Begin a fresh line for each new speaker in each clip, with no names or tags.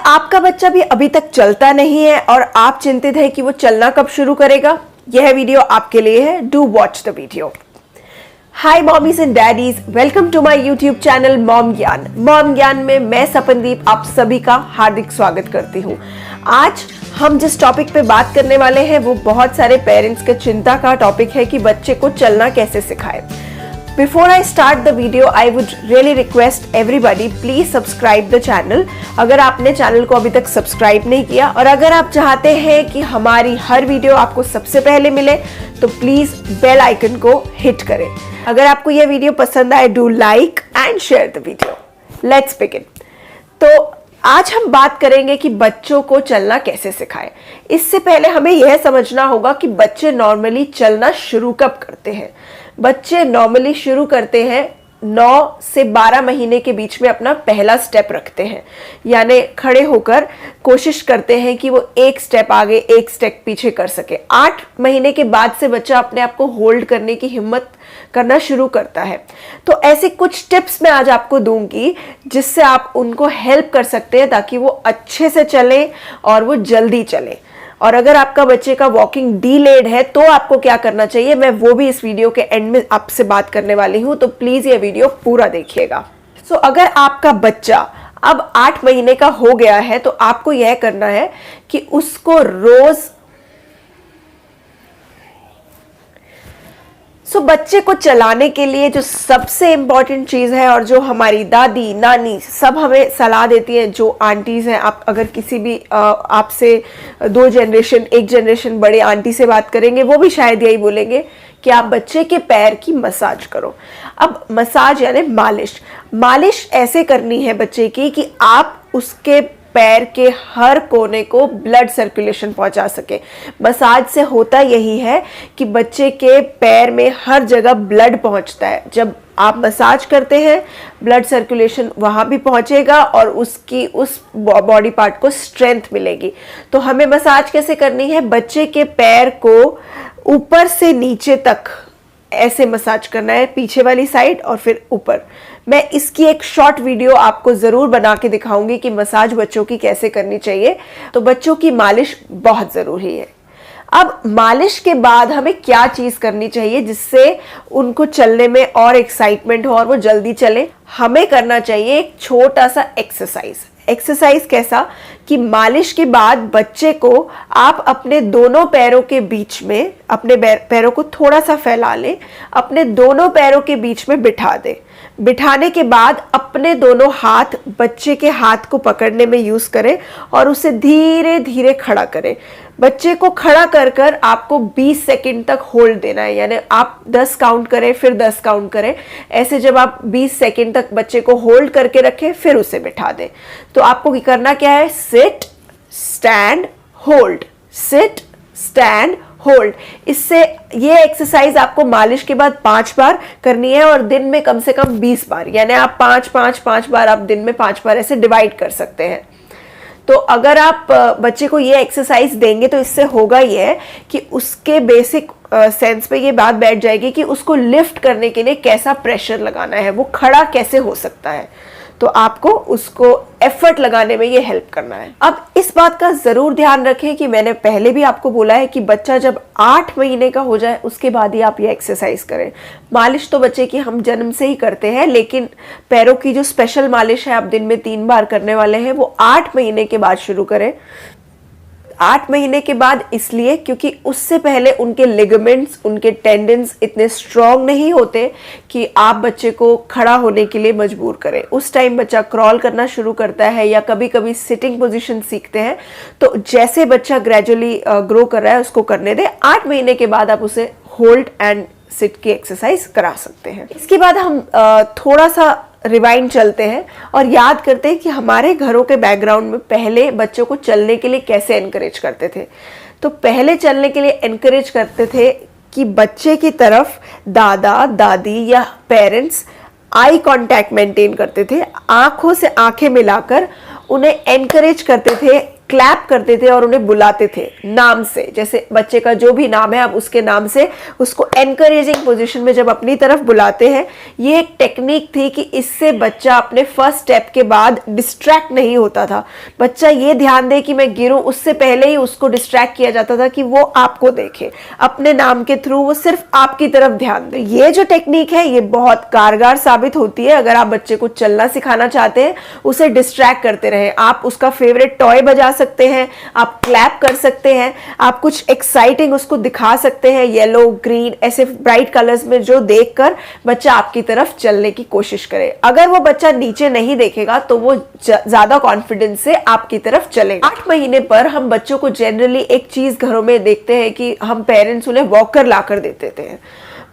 आपका बच्चा भी अभी तक चलता नहीं है और आप चिंतित हैं कि वो चलना कब शुरू करेगा? यह वीडियो आपके लिए है। Do watch the video. Hi mommies and daddies, welcome to my YouTube channel mom ज्ञान। मॉम ज्ञान में मैं सपनदीप आप सभी का हार्दिक स्वागत करती हूँ। आज हम जिस टॉपिक पे बात करने वाले हैं वो बहुत सारे पेरेंट्स के चिंता का टॉपिक है कि बच्चे को चलना कैसे सिखाएं। Before I start the video, I would really request everybody, please subscribe the channel. अगर आपने चैनल को अभी तक सब्सक्राइब नहीं किया और अगर आप चाहते हैं कि हमारी हर वीडियो आपको सबसे पहले मिले तो प्लीज बेल आइकन को हिट करें। अगर आपको यह वीडियो पसंद आए, do like and share the video. Let's begin. तो आज हम बात करेंगे कि बच्चों को चलना कैसे सिखाएं। इससे पहले हमें यह समझना होगा कि बच्चे नॉर्मली चलना शुरू कब करते हैं। बच्चे नॉर्मली शुरू करते हैं 9 से 12 महीने के बीच में अपना पहला स्टेप रखते हैं, यानी खड़े होकर कोशिश करते हैं कि वो एक स्टेप आगे एक स्टेप पीछे कर सके। 8 महीने के बाद से बच्चा अपने आप को होल्ड करने की हिम्मत करना शुरू करता है। तो ऐसे कुछ टिप्स मैं आज आपको दूंगी जिससे आप उनको हेल्प कर सकते हैं ताकि वो अच्छे से चले और वो जल्दी चले। और अगर आपका बच्चे का वॉकिंग डीलेड है तो आपको क्या करना चाहिए, मैं वो भी इस वीडियो के एंड में आपसे बात करने वाली हूं, तो प्लीज ये वीडियो पूरा देखिएगा। सो अगर आपका बच्चा अब 8 महीने का हो गया है तो आपको यह करना है कि उसको रोज बच्चे को चलाने के लिए जो सबसे इंपॉर्टेंट चीज है और जो हमारी दादी नानी सब हमें सलाह देती है, जो आंटीज हैं, आप अगर किसी भी आपसे 1 जनरेशन बड़े आंटी से बात करेंगे वो भी शायद यही बोलेंगे कि आप बच्चे के पैर की मसाज करो। अब मसाज यानी मालिश ऐसे करनी है बच्चे की कि आप उसके पैर के हर कोने को ब्लड सर्कुलेशन पहुंचा सके। मसाज से होता यही है कि बच्चे के पैर में हर जगह ब्लड पहुंचता है। जब आप मसाज करते हैं ब्लड सर्कुलेशन वहां भी पहुंचेगा और उसकी उस बॉडी पार्ट को स्ट्रेंथ मिलेगी। तो हमें मसाज कैसे करनी है, बच्चे के पैर को ऊपर से नीचे तक ऐसे मसाज करना है, पीछे वाली साइड और फिर ऊपर। मैं इसकी एक शॉर्ट वीडियो आपको जरूर बना के दिखाऊंगी कि मसाज बच्चों की कैसे करनी चाहिए। तो बच्चों की मालिश बहुत जरूरी है। अब मालिश के बाद हमें क्या चीज करनी चाहिए जिससे उनको चलने में और एक्साइटमेंट हो और वो जल्दी चले। हमें करना चाहिए एक छोटा सा एक्सरसाइज कैसा कि मालिश के बाद बच्चे को आप अपने दोनों पैरों के बीच में, अपने पैरों को थोड़ा सा फैला लें, अपने दोनों पैरों के बीच में बिठा दें। बिठाने के बाद अपने दोनों हाथ बच्चे के हाथ को पकड़ने में यूज करें और उसे धीरे धीरे खड़ा करें। बच्चे को खड़ा कर कर आपको 20 सेकंड तक होल्ड देना है, यानी आप 10 काउंट करें फिर 10 काउंट करें। ऐसे जब आप 20 सेकंड तक बच्चे को होल्ड करके रखें फिर उसे बिठा दें। तो आपको करना क्या है, sit stand hold, sit stand hold. इससे ये एक्सरसाइज आपको मालिश के बाद 5 बार करनी है और दिन में कम से कम 20 बार, यानी आप 5 बार आप दिन में 5 बार ऐसे डिवाइड कर सकते हैं। तो अगर आप बच्चे को ये एक्सरसाइज देंगे तो इससे होगा ये कि उसके बेसिक सेंस पे ये बात बैठ जाएगी कि उसको लिफ्ट करने के लिए कैसा प्रेशर लगाना है, वो खड़ा कैसे हो सकता है। तो आपको उसको एफर्ट लगाने में ये हेल्प करना है। अब इस बात का जरूर ध्यान रखें कि मैंने पहले भी आपको बोला है कि बच्चा जब 8 महीने का हो जाए उसके बाद ही आप ये एक्सरसाइज करें। मालिश तो बच्चे की हम जन्म से ही करते हैं, लेकिन पैरों की जो स्पेशल मालिश है आप दिन में 3 बार करने वाले हैं वो 8 महीने के बाद शुरू करें। 8 महीने के बाद इसलिए क्योंकि उससे पहले उनके लिगामेंट्स, उनके टेंडन्स इतने स्ट्रॉन्ग नहीं होते कि आप बच्चे को खड़ा होने के लिए मजबूर करें। उस टाइम बच्चा क्रॉल करना शुरू करता है या कभी कभी सिटिंग पोजीशन सीखते हैं। तो जैसे बच्चा ग्रेजुअली ग्रो कर रहा है उसको करने दें। 8 महीने के बाद आप उसे होल्ड एंड सिट की एक्सरसाइज करा सकते हैं। इसके बाद हम थोड़ा सा रिवाइंड चलते हैं और याद करते हैं कि हमारे घरों के बैकग्राउंड में पहले बच्चों को चलने के लिए कैसे एनकरेज करते थे। तो पहले चलने के लिए एनकरेज करते थे कि बच्चे की तरफ दादा दादी या पेरेंट्स आई कांटेक्ट मेंटेन करते थे, आंखों से आंखें मिलाकर उन्हें एनकरेज करते थे क्लैप करते थे और उन्हें बुलाते थे नाम से, जैसे बच्चे का जो भी नाम है आप उसके नाम से उसको एनकरेजिंग पोजीशन में जब अपनी तरफ बुलाते हैं। ये एक टेक्निक थी कि इससे बच्चा अपने फर्स्ट स्टेप के बाद डिस्ट्रैक्ट नहीं होता था। बच्चा ये ध्यान दे कि मैं गिरूं, उससे पहले ही उसको डिस्ट्रैक्ट किया जाता था कि वो आपको देखे, अपने नाम के थ्रू वो सिर्फ आपकी तरफ ध्यान दे। ये जो टेक्निक है ये बहुत कारगर साबित होती है। अगर आप बच्चे को चलना सिखाना चाहते हैं, उसे डिस्ट्रैक्ट करते रहें। आप उसका फेवरेट टॉय बजा सकते हैं, आप क्लैप कर सकते हैं, आप कुछ एक्साइटिंग उसको दिखा सकते हैं, येलो ग्रीन ऐसे ब्राइट कलर्स में, जो देखकर बच्चा आपकी तरफ चलने की कोशिश करे। अगर वो बच्चा नीचे नहीं देखेगा तो वो ज्यादा कॉन्फिडेंस से आपकी तरफ चलेगा। 8 महीने पर हम बच्चों को जनरली एक चीज घरों में देखते हैं कि हम पेरेंट्स उन्हें वॉकर लाकर देते थे।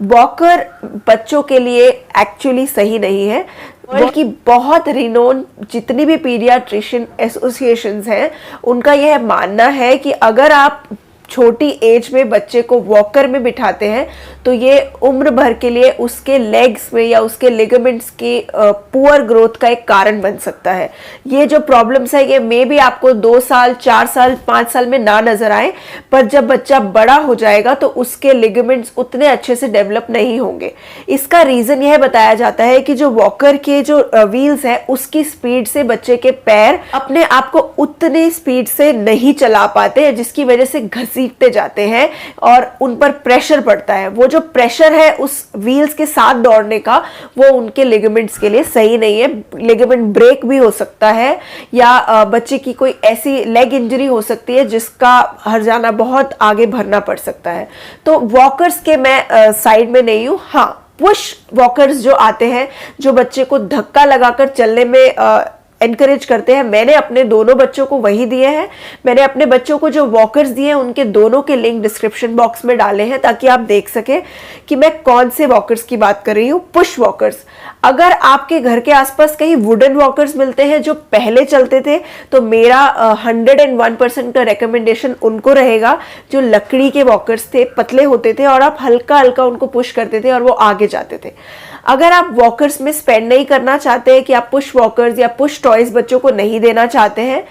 वॉकर बच्चों के लिए एक्चुअली सही नहीं है, बल्कि बहुत रिनोन जितनी भी पीडियाट्रिशियन एसोसिएशंस हैं उनका यह मानना है कि अगर आप छोटी एज में बच्चे को वॉकर में बिठाते हैं तो ये उम्र भर के लिए उसके लेग्स में या उसके लिगामेंट्स की पुअर ग्रोथ का एक कारण बन सकता है। ये जो प्रॉब्लम्स है ये मे भी आपको 2 साल 4 साल 5 साल में ना नजर आए, पर जब बच्चा बड़ा हो जाएगा तो उसके लिगामेंट्स उतने अच्छे से डेवलप नहीं होंगे। इसका रीजन यह बताया जाता है कि जो वॉकर के जो व्हील्स है उसकी स्पीड से बच्चे के पैर अपने आप को उतनी स्पीड से नहीं चला पाते, जिसकी वजह से घसीटते जाते हैं और उन पर प्रेशर पड़ता है। वो जो प्रेशर है उस व्हील्स के साथ दौड़ने का, वो उनके लिगामेंट्स के लिए सही नहीं है। लिगामेंट ब्रेक भी हो सकता है या बच्चे की कोई ऐसी लेग इंजरी हो सकती है जिसका हर्जाना बहुत आगे भरना पड़ सकता है। तो वॉकर्स के मैं साइड में नहीं हूं। हाँ, पुश वॉकर्स जो आते हैं जो बच्चे को धक्का लगाकर चलने में एनकरेज करते हैं, मैंने अपने दोनों बच्चों को वही दिए हैं। मैंने अपने बच्चों को जो वॉकर्स दिए हैं उनके दोनों के लिंक डिस्क्रिप्शन बॉक्स में डाले हैं ताकि आप देख सकें कि मैं कौन से वॉकर्स की बात कर रही हूँ। पुश वॉकर्स, अगर आपके घर के आसपास कहीं वुडन वॉकर्स मिलते हैं जो पहले चलते थे तो मेरा 101% का रिकमेंडेशन उनको रहेगा। जो लकड़ी के वॉकर्स थे, पतले होते थे और आप हल्का हल्का उनको पुश करते थे और वो आगे जाते थे। अगर आप वॉकर्स में स्पेंड नहीं करना चाहते हैं, कि आप पुश वॉकर्स या पुश टॉयज बच्चों को नहीं देना चाहते हैं,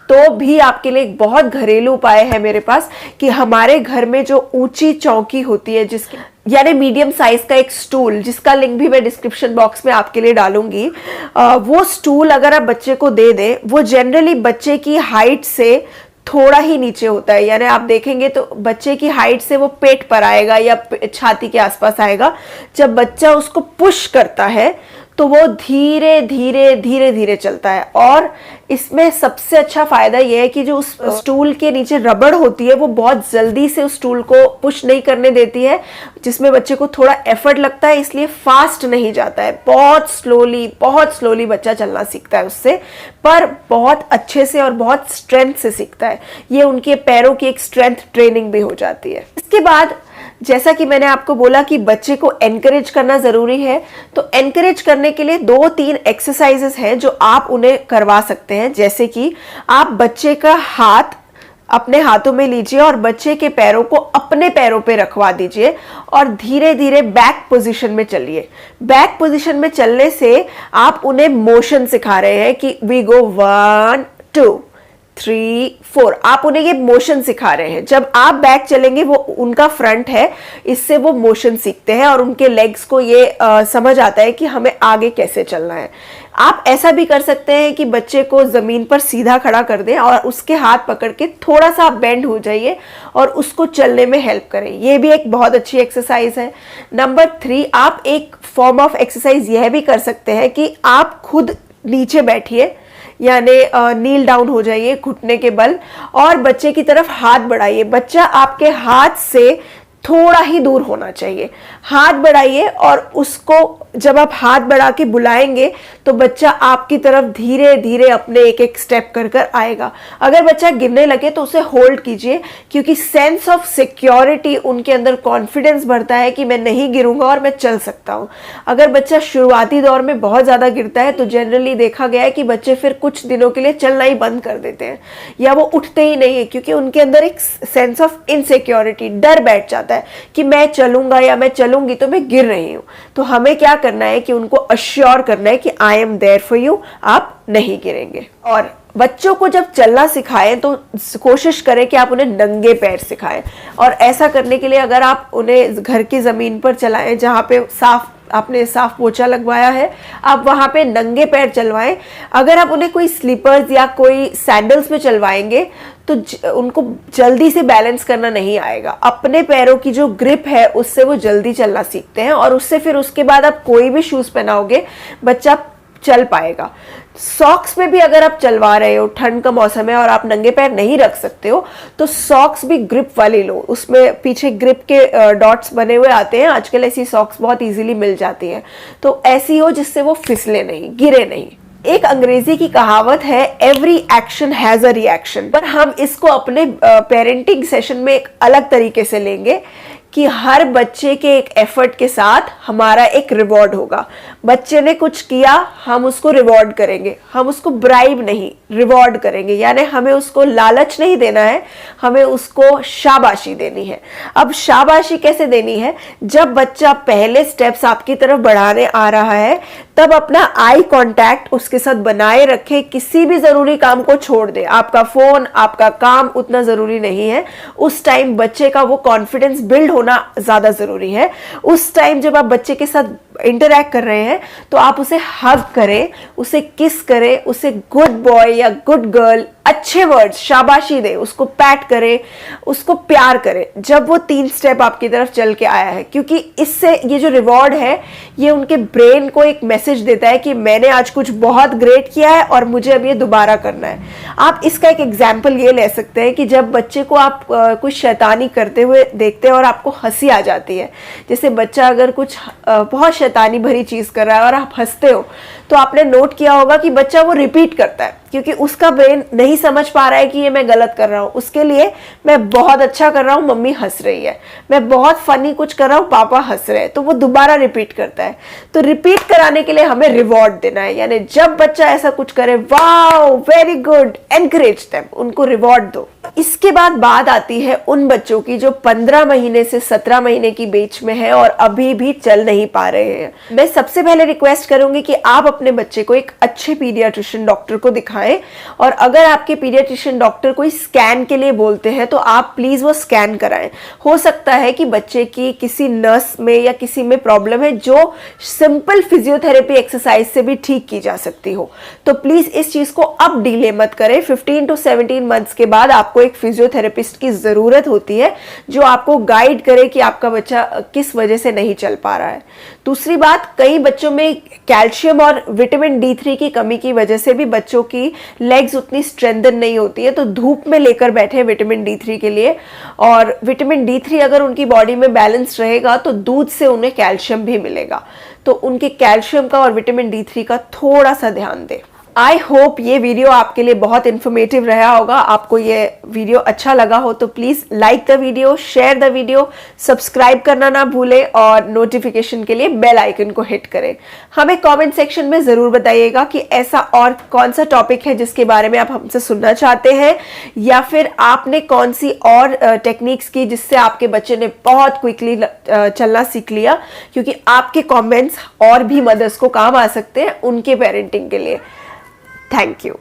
तो भी आपके लिए एक बहुत घरेलू उपाय है मेरे पास कि हमारे घर में जो ऊंची चौकी होती है, जिसके यानी मीडियम साइज का एक स्टूल, जिसका लिंक भी मैं डिस्क्रिप्शन बॉक्स में आपके लिए डालूंगी, वो स्टूल अगर आप बच्चे को दे दें, वो जनरली बच्चे की हाइट से थोड़ा ही नीचे होता है। यानी आप देखेंगे तो बच्चे की हाइट से वो पेट पर आएगा या छाती के आसपास आएगा। जब बच्चा उसको पुश करता है तो वो धीरे धीरे धीरे धीरे चलता है। और इसमें सबसे अच्छा फायदा यह है कि जो उस स्टूल के नीचे रबड़ होती है वो बहुत जल्दी से उस स्टूल को पुश नहीं करने देती है, जिसमें बच्चे को थोड़ा एफर्ट लगता है, इसलिए फास्ट नहीं जाता है। बहुत स्लोली बच्चा चलना सीखता है उससे, पर बहुत अच्छे से और बहुत स्ट्रेंथ से सीखता है। ये उनके पैरों की एक स्ट्रेंथ ट्रेनिंग भी हो जाती है। इसके बाद जैसा कि मैंने आपको बोला कि बच्चे को एनकरेज करना जरूरी है, तो एनकरेज करने के लिए 2-3 एक्सरसाइजेस हैं जो आप उन्हें करवा सकते हैं। जैसे कि आप बच्चे का हाथ अपने हाथों में लीजिए और बच्चे के पैरों को अपने पैरों पे रखवा दीजिए और धीरे धीरे बैक पोजीशन में चलिए। बैक पोजीशन में चलने से आप उन्हें मोशन सिखा रहे हैं कि वी गो 1 2 3 4, आप उन्हें ये मोशन सिखा रहे हैं। जब आप बैक चलेंगे, वो उनका फ्रंट है, इससे वो मोशन सीखते हैं और उनके लेग्स को ये समझ आता है कि हमें आगे कैसे चलना है। आप ऐसा भी कर सकते हैं कि बच्चे को जमीन पर सीधा खड़ा कर दें और उसके हाथ पकड़ के थोड़ा सा बेंड हो जाइए और उसको चलने में हेल्प करें। ये भी एक बहुत अच्छी एक्सरसाइज है। नंबर 3, आप एक फॉर्म ऑफ एक्सरसाइज यह भी कर सकते हैं कि आप खुद नीचे बैठिए, यानी नील डाउन हो जाइए घुटने के बल और बच्चे की तरफ हाथ बढ़ाइए। बच्चा आपके हाथ से थोड़ा ही दूर होना चाहिए। हाथ बढ़ाइए और उसको जब आप हाथ बढ़ा के बुलाएंगे तो बच्चा आपकी तरफ धीरे धीरे अपने एक एक स्टेप कर कर आएगा। अगर बच्चा गिरने लगे तो उसे होल्ड कीजिए, क्योंकि सेंस ऑफ सिक्योरिटी, उनके अंदर कॉन्फिडेंस बढ़ता है कि मैं नहीं गिरूंगा और मैं चल सकता हूं। अगर बच्चा शुरुआती दौर में बहुत ज्यादा गिरता है तो जनरली देखा गया है कि बच्चे फिर कुछ दिनों के लिए चलना ही बंद कर देते हैं या वो उठते ही नहीं है, क्योंकि उनके अंदर एक सेंस ऑफ इनसिक्योरिटी, डर बैठ जाता है कि मैं चलूंगा या मैं चलूंगी तो मैं गिर रही हूं। तो हमें क्या करना है कि उनको अश्योर करना है कि I am there for you, आप नहीं गिरेंगे। और बच्चों को जब चलना सिखाएं तो कोशिश करें कि आप उन्हें नंगे पैर सिखाएं, और ऐसा करने के लिए अगर आप उन्हें घर की ज़मीन पर चलाएं जहाँ पे आपने साफ पोछा लगवाया है, आप वहाँ पे नंगे पैर चलवाएं। अगर आप उन्हें कोई स्लीपर्स या कोई सैंडल्स में चलवाएंगे तो उनको जल्दी से बैलेंस करना नहीं आएगा। अपने पैरों की जो ग्रिप है उससे वो जल्दी चलना सीखते हैं, और उससे फिर उसके बाद आप कोई भी शूज़ पहनाओगे बच्चा चल पाएगा। सॉक्स में भी अगर आप चलवा रहे हो, ठंड का मौसम है और आप नंगे पैर नहीं रख सकते हो, तो सॉक्स भी ग्रिप वाली लो। उसमें पीछे ग्रिप के डॉट्स बने हुए आते हैं, आजकल ऐसी सॉक्स बहुत इजीली मिल जाती हैं, तो ऐसी हो जिससे वो फिसले नहीं, गिरे नहीं। एक अंग्रेजी की कहावत है, every action has a reaction, पर हम इसको अपने पेरेंटिंग सेशन में एक अलग तरीके से लेंगे कि हर बच्चे के एक एफर्ट के साथ हमारा एक रिवॉर्ड होगा। बच्चे ने कुछ किया, हम उसको रिवॉर्ड करेंगे, हम उसको ब्राइब नहीं, रिवॉर्ड करेंगे। यानी हमें उसको लालच नहीं देना है, हमें उसको शाबाशी देनी है। अब शाबाशी कैसे देनी है? जब बच्चा पहले स्टेप्स आपकी तरफ बढ़ाने आ रहा है तब अपना आई कांटेक्ट उसके साथ बनाए रखे, किसी भी जरूरी काम को छोड़ दे। आपका फोन, आपका काम उतना जरूरी नहीं है। उस टाइम बच्चे का वो कॉन्फिडेंस बिल्ड होना ज्यादा जरूरी है। उस टाइम जब आप बच्चे के साथ इंटरैक्ट कर रहे हैं तो आप उसे हग करें, उसे किस करें, उसे गुड बॉय या गुड गर्ल, अच्छे वर्ड्स, शाबाशी दे, उसको पैट करें, उसको प्यार करें जब वो 3 स्टेप आपकी तरफ चल के आया है। क्योंकि इससे ये जो रिवॉर्ड है ये उनके ब्रेन को एक मैसेज देता है कि मैंने आज कुछ बहुत ग्रेट किया है और मुझे अब ये दोबारा करना है। आप इसका एक एग्जाम्पल ये ले सकते हैं कि जब बच्चे को आप कुछ शैतानी करते हुए देखते हैं और आपको हंसी आ जाती है, जैसे बच्चा अगर कुछ बहुत शैतानी भरी चीज कर रहा है और आप हंसते हो, तो आपने नोट किया होगा कि बच्चा वो रिपीट करता है, क्योंकि उसका ब्रेन नहीं समझ पा रहा है कि ये मैं गलत कर रहा हूँ। उसके लिए मैं बहुत अच्छा कर रहा हूँ, मम्मी हंस रही है, मैं बहुत फनी कुछ कर रहा हूँ, पापा हंस रहे हैं, तो वो दोबारा रिपीट करता है। तो रिपीट कराने के लिए हमें रिवॉर्ड देना है, यानी जब बच्चा ऐसा कुछ करे, wow very good, encourage them, उनको रिवॉर्ड दो। इसके बाद बात आती है उन बच्चों की जो 15 महीने से 17 महीने की बीच में है और अभी भी चल नहीं पा रहे हैं। मैं सबसे पहले रिक्वेस्ट करूंगी कि आप अपने बच्चे को एक अच्छे पीडियाट्रिशियन डॉक्टर को दिखाएं, और अगर आपके पीडियाट्रिशियन डॉक्टर कोई स्कैन के लिए बोलते हैं तो आप प्लीज वो स्कैन कराएं। हो सकता है कि बच्चे की किसी नस में या किसी में प्रॉब्लम है जो सिंपल फिजियोथेरेपी एक्सरसाइज से भी ठीक की जा सकती हो। तो प्लीज इस चीज को अब डिले मत करें। 15 to 17 मंथ्स के बाद आपको एक फिजियोथेरेपिस्ट की जरूरत होती है जो आपको गाइड करे कि आपका बच्चा किस वजह से नहीं चल पा रहा है। दूसरी बात, कई बच्चों में कैल्शियम और विटामिन D3 की कमी की वजह से भी बच्चों की लेग्स उतनी स्ट्रेंथन नहीं होती है, तो धूप में लेकर बैठे विटामिन D3 के लिए। और विटामिन D3 अगर उनकी बॉडी में बैलेंस रहेगा तो दूध से उन्हें कैल्शियम भी मिलेगा, तो उनके कैल्शियम का और विटामिन D3 का थोड़ा सा ध्यान दें। आई होप ये वीडियो आपके लिए बहुत इन्फॉर्मेटिव रहा होगा। आपको ये वीडियो अच्छा लगा हो तो please like the video, share the video, subscribe करना ना भूलें और नोटिफिकेशन के लिए बेल आइकन को हिट करें। हमें कमेंट सेक्शन में जरूर बताइएगा कि ऐसा और कौन सा टॉपिक है जिसके बारे में आप हमसे सुनना चाहते हैं, या फिर आपने कौन सी और टेक्निक्स की जिससे आपके बच्चे ने बहुत क्विकली चलना सीख लिया, क्योंकि आपके कमेंट्स और भी मदर्स को काम आ सकते हैं उनके पेरेंटिंग के लिए। Thank you.